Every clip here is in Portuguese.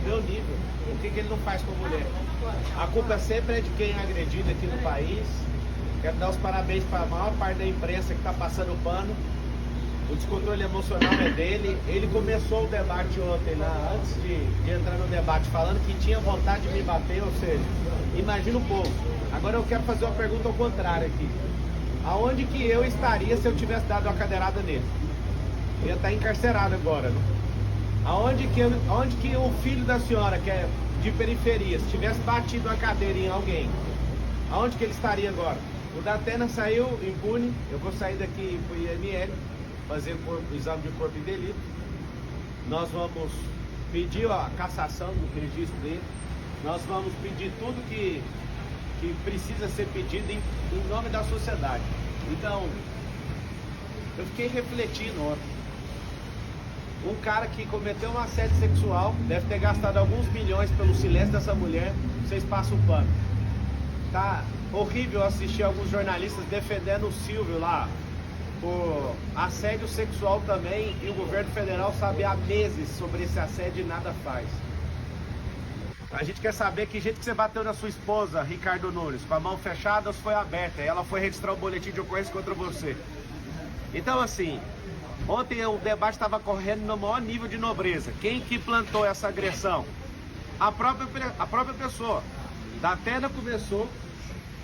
meu nível. O que ele não faz com a mulher? A culpa sempre é de quem é agredido aqui no país. Quero dar os parabéns para a maior parte da imprensa que está passando o pano. O descontrole emocional é dele. Ele começou o debate ontem, lá, antes de entrar no debate, falando que tinha vontade de me bater, ou seja, imagina um pouco. Agora eu quero fazer uma pergunta ao contrário aqui. Aonde que eu estaria se eu tivesse dado uma cadeirada nele? Eu ia estar encarcerado agora, né? Aonde que o filho da senhora, que é de periferia, se tivesse batido uma cadeira em alguém, aonde que ele estaria agora? O Datena saiu impune, eu vou sair daqui pro IML, fazer o exame de corpo e delito. Nós vamos pedir a cassação do registro dele, nós vamos pedir tudo que precisa ser pedido em nome da sociedade. Então, eu fiquei refletindo ontem. Um cara que cometeu um assédio sexual, deve ter gastado alguns milhões pelo silêncio dessa mulher, vocês passam o pano. Tá horrível assistir alguns jornalistas defendendo o Silvio lá por assédio sexual também, e o governo federal sabe há meses sobre esse assédio e nada faz. A gente quer saber que jeito que você bateu na sua esposa, Ricardo Nunes, com a mão fechada ou se foi aberta, e ela foi registrar o boletim de ocorrência contra você. Então assim, ontem o debate estava correndo no maior nível de nobreza. Quem que plantou essa agressão? A própria pessoa. Datena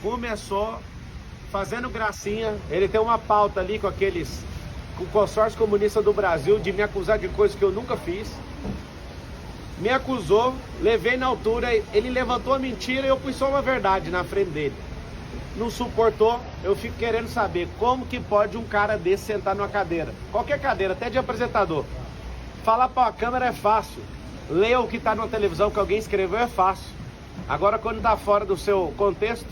começou fazendo gracinha. Ele tem uma pauta ali com o consórcio comunista do Brasil de me acusar de coisas que eu nunca fiz. Me acusou, levei na altura, ele levantou a mentira e eu pus só uma verdade na frente dele. Não suportou, eu fico querendo saber como que pode um cara desse sentar numa cadeira, qualquer cadeira, até de apresentador. Falar para a câmera é fácil, ler o que está na televisão que alguém escreveu é fácil. Agora quando está fora do seu contexto,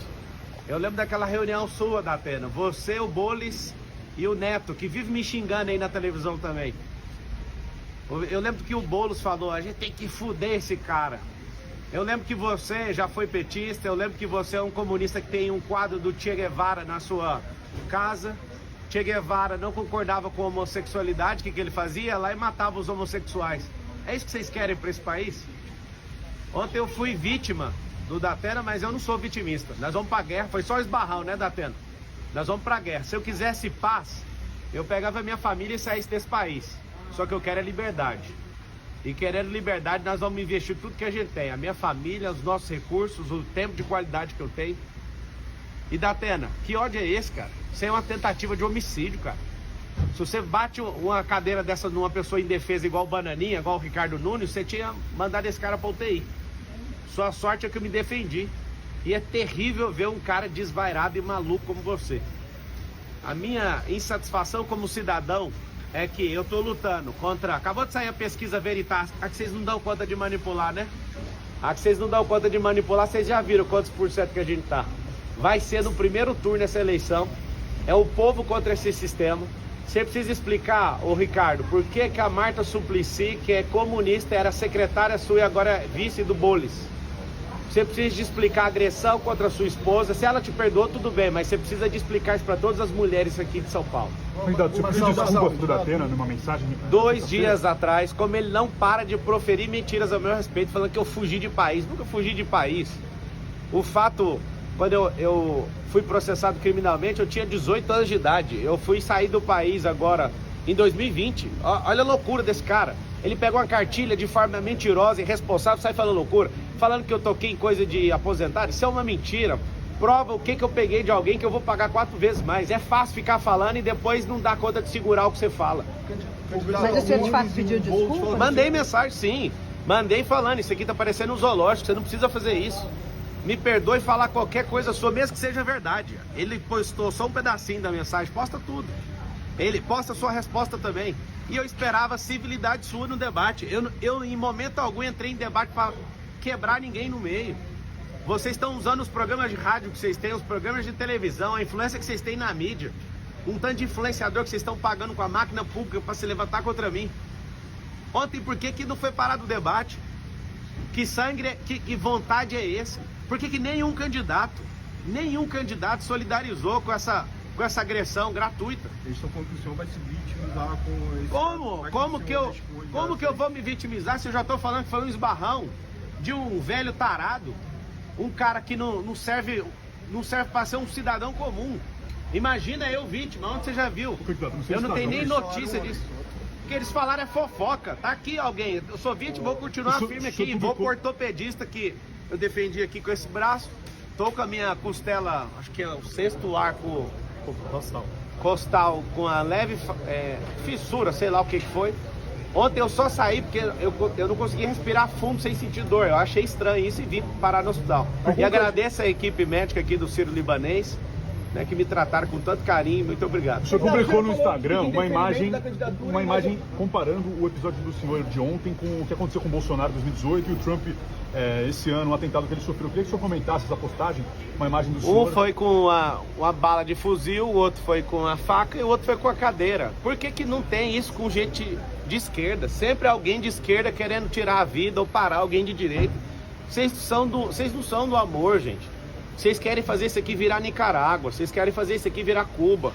eu lembro daquela reunião sua, Datena, você, o Bolis e o Neto, que vive me xingando aí na televisão também. Eu lembro que o Boulos falou, a gente tem que fuder esse cara. Eu lembro que você já foi petista, eu lembro que você é um comunista que tem um quadro do Che Guevara na sua casa. Che Guevara não concordava com a homossexualidade, o que ele fazia? Lá e matava os homossexuais. É isso que vocês querem para esse país? Ontem eu fui vítima do Datena, mas eu não sou vitimista. Nós vamos pra guerra, foi só esbarrão, né, Datena? Nós vamos pra guerra. Se eu quisesse paz, eu pegava minha família e saísse desse país. Só que eu quero é liberdade. E querendo liberdade, nós vamos investir tudo que a gente tem. A minha família, os nossos recursos, o tempo de qualidade que eu tenho. E Datena, que ódio é esse, cara? Isso é uma tentativa de homicídio, cara. Se você bate uma cadeira dessa numa pessoa indefesa igual o Bananinha, igual o Ricardo Nunes, você tinha mandado esse cara pra UTI. Sua sorte é que eu me defendi. E é terrível ver um cara desvairado e maluco como você. A minha insatisfação como cidadão é que eu tô lutando contra... Acabou de sair a pesquisa Veritas, a que vocês não dão conta de manipular, né? A que vocês não dão conta de manipular, vocês já viram quantos por cento que a gente tá. Vai ser no primeiro turno essa eleição. É o povo contra esse sistema. Você precisa explicar, ô Ricardo, por que que a Marta Suplicy, que é comunista, era secretária sua e agora é vice do Bolis. Você precisa de explicar a agressão contra a sua esposa. Se ela te perdoou, tudo bem, mas você precisa de explicar isso para todas as mulheres aqui de São Paulo. Candidato, você pediu desculpas do Datena numa mensagem? 2 dias atrás, como ele não para de proferir mentiras a meu respeito, falando que eu fugi de país. Nunca fugi de país. O fato, quando eu fui processado criminalmente, eu tinha 18 anos de idade. Eu fui sair do país agora em 2020. Olha a loucura desse cara. Ele pega uma cartilha de forma mentirosa, irresponsável, sai falando loucura, falando que eu toquei em coisa de aposentado. Isso é uma mentira. Prova o que eu peguei de alguém que eu vou pagar 4 vezes mais. É fácil ficar falando e depois não dar conta de segurar o que você fala. Mas o senhor de fato pediu desculpa? Mandei mensagem, sim. Mandei falando, isso aqui tá parecendo um zoológico, você não precisa fazer isso. Me perdoe falar qualquer coisa sua, mesmo que seja verdade. Ele postou só um pedacinho da mensagem, posta tudo. Ele posta sua resposta também. E eu esperava civilidade sua no debate. Eu em momento algum entrei em debate para quebrar ninguém no meio. Vocês estão usando os programas de rádio que vocês têm, os programas de televisão, a influência que vocês têm na mídia. Um tanto de influenciador que vocês estão pagando com a máquina pública para se levantar contra mim. Ontem, por que não foi parado o debate? Que sangue, que vontade é esse? Por que nenhum candidato solidarizou com essa com essa agressão gratuita. Eles estão falando que o senhor vai se vitimizar com esse... Como que eu vou me vitimizar se eu já estou falando que foi um esbarrão de um velho tarado, um cara que não serve para ser um cidadão comum. Imagina eu vítima, onde você já viu? Eu não tenho nem notícia disso. O que eles falaram é fofoca. Tá aqui alguém, eu sou vítima, vou continuar firme aqui, vou pro ortopedista que eu defendi aqui com esse braço. Tô com a minha costela, acho que é o 6º arco costal com a leve fissura, sei lá o que foi. Ontem eu só saí porque eu não consegui respirar fundo sem sentir dor. Eu achei estranho isso e vim parar no hospital. E agradeço a equipe médica aqui do Sírio-Libanês, né, que me trataram com tanto carinho. Muito obrigado. O senhor publicou no Instagram uma imagem comparando o episódio do senhor de ontem com o que aconteceu com o Bolsonaro em 2018 e o Trump esse ano, o atentado que ele sofreu. Eu queria que o senhor comentasse essa postagem, uma imagem do senhor. Um foi com uma bala de fuzil, o outro foi com a faca e o outro foi com a cadeira. Por que não tem isso com gente de esquerda? Sempre alguém de esquerda querendo tirar a vida ou parar alguém de direita. Vocês não são do amor, gente. Vocês querem fazer isso aqui virar Nicarágua, vocês querem fazer isso aqui virar Cuba.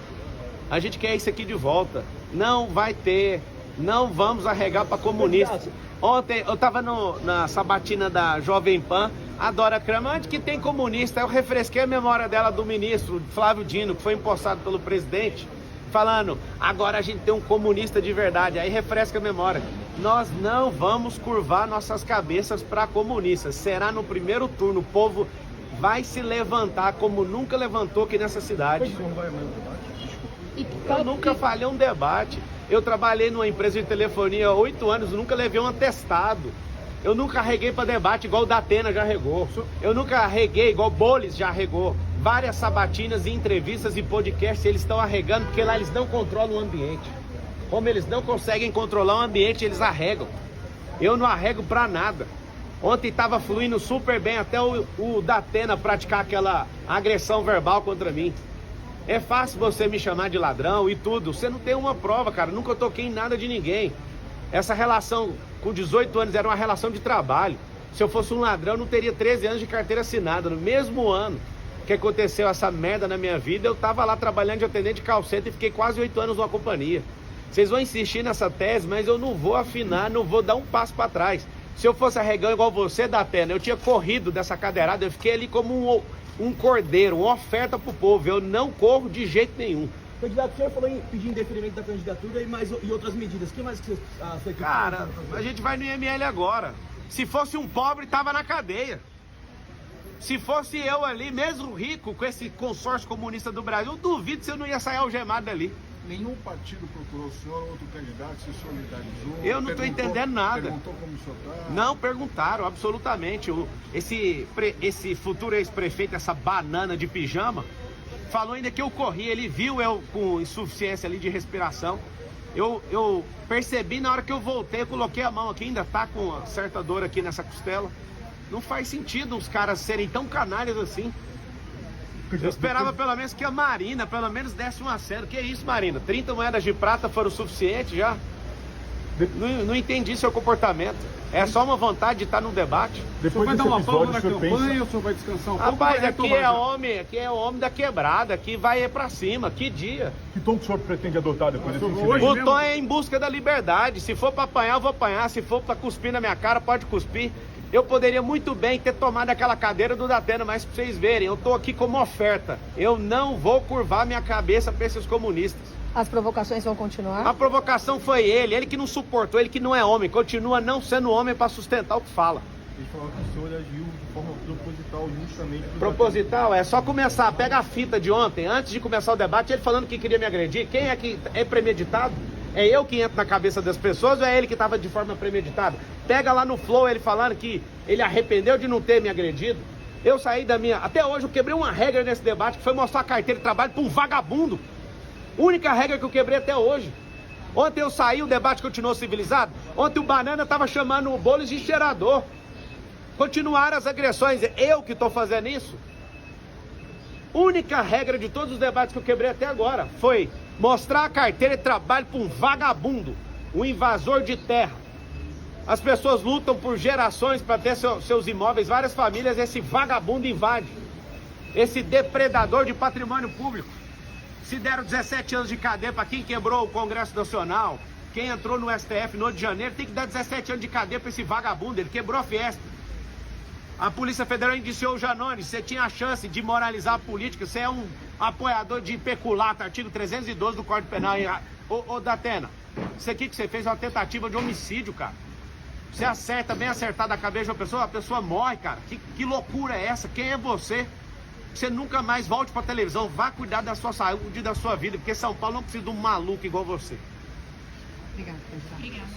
A gente quer isso aqui de volta. Não vai ter, não vamos arregar para comunista. Ontem eu tava na sabatina da Jovem Pan, a Dora Kramer, onde que tem comunista? Eu refresquei a memória dela do ministro Flávio Dino, que foi empossado pelo presidente, falando, agora a gente tem um comunista de verdade. Aí refresca a memória. Nós não vamos curvar nossas cabeças para comunistas. Será no primeiro turno, o povo vai se levantar como nunca levantou aqui nessa cidade. Eu nunca falhei um debate. Eu trabalhei numa empresa de telefonia há 8 anos, nunca levei um atestado. Eu nunca arreguei para debate igual o Datena já arregou. Eu nunca arreguei igual o Bolis já arregou. Várias sabatinas e entrevistas e podcasts eles estão arregando porque lá eles não controlam o ambiente. Como eles não conseguem controlar o ambiente, eles arregam. Eu não arrego para nada. Ontem estava fluindo super bem até o Datena praticar aquela agressão verbal contra mim. É fácil você me chamar de ladrão e tudo. Você não tem uma prova, cara. Nunca toquei em nada de ninguém. Essa relação com 18 anos era uma relação de trabalho. Se eu fosse um ladrão, eu não teria 13 anos de carteira assinada. No mesmo ano que aconteceu essa merda na minha vida, eu tava lá trabalhando de atendente de call center e fiquei quase 8 anos numa companhia. Vocês vão insistir nessa tese, mas eu não vou afinar, não vou dar um passo para trás. Se eu fosse arregão igual você, Datena, eu tinha corrido dessa cadeirada, eu fiquei ali como um cordeiro, uma oferta pro povo. Eu não corro de jeito nenhum. Candidato, o senhor falou em pedir indeferimento da candidatura e outras medidas. O que mais que você... Cara, a gente vai no IML agora. Se fosse um pobre, tava na cadeia. Se fosse eu ali, mesmo rico, com esse consórcio comunista do Brasil, eu duvido se eu não ia sair algemado dali. Nenhum partido procurou o senhor ou outro candidato se solidarizou? Eu não estou entendendo nada. Perguntou como o senhor está? Não perguntaram, absolutamente. Esse futuro ex-prefeito, essa banana de pijama, falou ainda que eu corri. Ele viu eu com insuficiência ali de respiração. Eu percebi na hora que eu voltei, eu coloquei a mão aqui, ainda tá com uma certa dor aqui nessa costela. Não faz sentido os caras serem tão canalhas assim. Eu esperava pelo menos que a Marina, pelo menos desse um aceno. Que isso, Marina? 30 moedas de prata foram o suficiente já? Não entendi seu comportamento. É só uma vontade de estar num debate. Depois vai dar uma pausa na campanha ou o senhor vai descansar um pouco? Rapaz, aqui é homem da quebrada, aqui vai pra cima, que dia? Que tom que o senhor pretende adotar depois desse incidente? O tom é em busca da liberdade. Se for pra apanhar, eu vou apanhar. Se for pra cuspir na minha cara, pode cuspir. Eu poderia muito bem ter tomado aquela cadeira do Datena, mas pra vocês verem, eu tô aqui como oferta. Eu não vou curvar minha cabeça pra esses comunistas. As provocações vão continuar? A provocação foi ele que não suportou, ele que não é homem, continua não sendo homem pra sustentar o que fala. Ele falou que o senhor agiu de forma proposital justamente... Proposital? É só começar, pega a fita de ontem, antes de começar o debate, ele falando que queria me agredir. Quem é que é premeditado? É eu que entro na cabeça das pessoas ou é ele que estava de forma premeditada? Pega lá no Flow ele falando que ele arrependeu de não ter me agredido. Eu saí da minha... Até hoje eu quebrei uma regra nesse debate, que foi mostrar a carteira de trabalho para um vagabundo. Única regra que eu quebrei até hoje. Ontem eu saí, o debate continuou civilizado. Ontem o Banana estava chamando o Boulos de cheirador. Continuaram as agressões. Eu que estou fazendo isso? Única regra de todos os debates que eu quebrei até agora foi mostrar a carteira de trabalho para um vagabundo, um invasor de terra. As pessoas lutam por gerações para ter seus imóveis, várias famílias, esse vagabundo invade. Esse depredador de patrimônio público. Se deram 17 anos de cadeia para quem quebrou o Congresso Nacional, quem entrou no STF no 8 de janeiro, tem que dar 17 anos de cadeia para esse vagabundo, ele quebrou a Fiesp. A Polícia Federal indiciou o Janones, você tinha a chance de moralizar a política, você é um apoiador de peculato, artigo 312 do Código Penal. Ô Datena, isso aqui que você fez é uma tentativa de homicídio, cara. Você acerta, bem acertado a cabeça de uma pessoa, a pessoa morre, cara. Que loucura é essa? Quem é você? Você nunca mais volte pra televisão, vá cuidar da sua saúde e da sua vida, porque São Paulo não precisa de um maluco igual você. Obrigada, candidato. Obrigada.